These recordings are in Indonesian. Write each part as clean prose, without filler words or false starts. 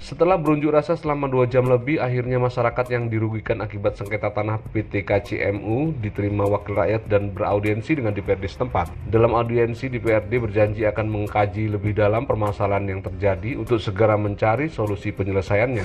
Setelah berunjuk rasa selama 2 jam lebih, akhirnya masyarakat yang dirugikan akibat sengketa tanah PT KCMU diterima wakil rakyat dan beraudiensi dengan DPRD setempat. Dalam audiensi, DPRD berjanji akan mengkaji lebih dalam permasalahan yang terjadi untuk segera mencari solusi penyelesaiannya.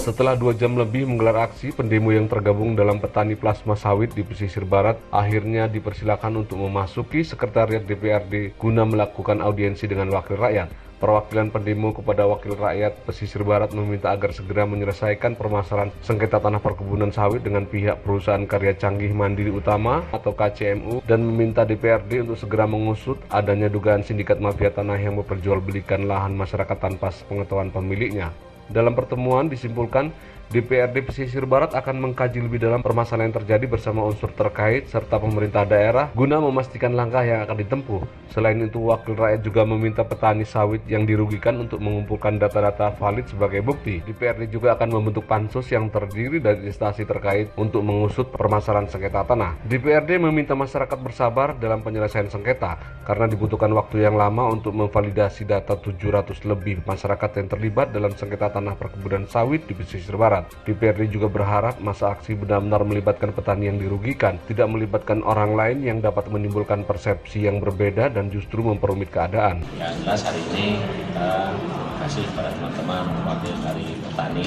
Setelah 2 jam lebih menggelar aksi, pendemo yang tergabung dalam petani plasma sawit di pesisir barat akhirnya dipersilakan untuk memasuki sekretariat DPRD guna melakukan audiensi dengan wakil rakyat. Perwakilan pendemo kepada wakil rakyat pesisir barat meminta agar segera menyelesaikan permasalahan sengketa tanah perkebunan sawit dengan pihak perusahaan karya canggih Mandiri Utama atau KCMU dan meminta DPRD untuk segera mengusut adanya dugaan sindikat mafia tanah yang memperjualbelikan lahan masyarakat tanpa sepengetahuan pemiliknya. Dalam pertemuan disimpulkan, DPRD Pesisir Barat akan mengkaji lebih dalam permasalahan yang terjadi bersama unsur terkait serta pemerintah daerah guna memastikan langkah yang akan ditempuh. Selain itu, wakil rakyat juga meminta petani sawit yang dirugikan untuk mengumpulkan data-data valid sebagai bukti. DPRD juga akan membentuk pansus yang terdiri dari instansi terkait untuk mengusut permasalahan sengketa tanah. DPRD meminta masyarakat bersabar dalam penyelesaian sengketa karena dibutuhkan waktu yang lama untuk memvalidasi data 700 lebih masyarakat yang terlibat dalam sengketa tanah perkebunan sawit di pesisir barat. DPRD juga berharap masa aksi benar-benar melibatkan petani yang dirugikan, tidak melibatkan orang lain yang dapat menimbulkan persepsi yang berbeda dan justru memperumit keadaan. Yang jelas hari ini kita kasih kepada teman-teman wakil dari petani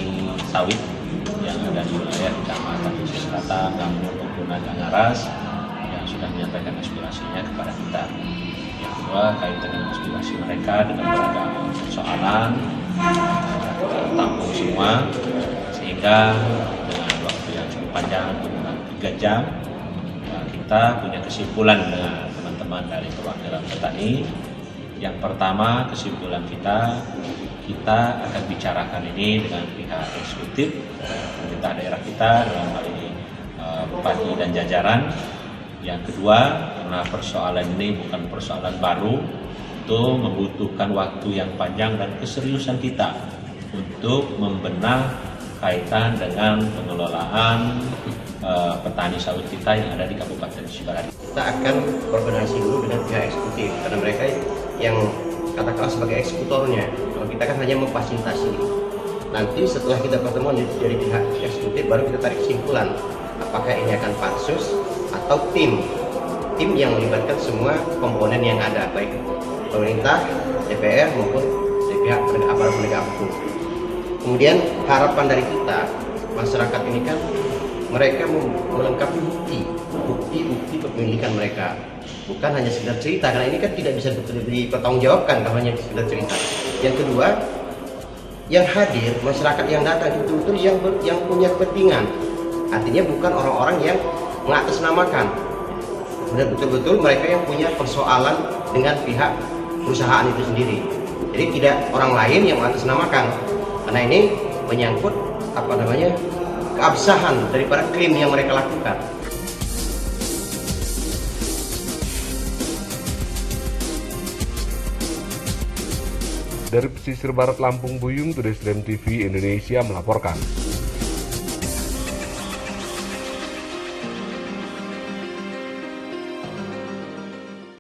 sawit yang ada di wilayah Kecamatan Pesisir Selatan, Kampung Pengguna Gangaras yang sudah menyampaikan aspirasinya kepada kita. Yang kedua, kaitan dengan aspirasi mereka dengan beragam persoalan, kita tampung semua. Sehingga dengan waktu yang cukup panjang, kurang 3 jam, kita punya kesimpulan dengan teman-teman dari perwakilan petani. Yang pertama, kesimpulan kita akan bicarakan ini dengan pihak eksekutif, pemerintah daerah kita, dalam hal ini Bupati dan jajaran. Yang kedua, karena persoalan ini bukan persoalan baru, itu membutuhkan waktu yang panjang dan keseriusan kita untuk membenah kaitan dengan pengelolaan petani sawit kita yang ada di Kabupaten Pesisir Barat. Kita akan koordinasi dulu dengan pihak eksekutif karena mereka yang katakanlah sebagai eksekutornya. Kalau kita kan hanya memfasilitasi. Nanti setelah kita pertemuan dari pihak eksekutif baru kita tarik kesimpulan apakah ini akan pansus atau tim yang melibatkan semua komponen yang ada, baik pemerintah, DPR maupun dari pihak aparat penegak hukum. Kemudian harapan dari kita, masyarakat ini kan mereka melengkapi bukti kepemilikan mereka. Bukan hanya sekedar cerita, karena ini kan tidak bisa dipertanggungjawabkan kalau hanya sekedar cerita. Yang kedua, yang hadir, masyarakat yang datang itu betul yang punya kepentingan. Artinya bukan orang-orang yang mengatasnamakan. Benar betul-betul mereka yang punya persoalan dengan pihak perusahaan itu sendiri. Jadi tidak orang lain yang mengatasnamakan. Karena ini menyangkut keabsahan daripada klaim yang mereka lakukan. Dari pesisir barat Lampung Buyung, Tudes TV Indonesia melaporkan.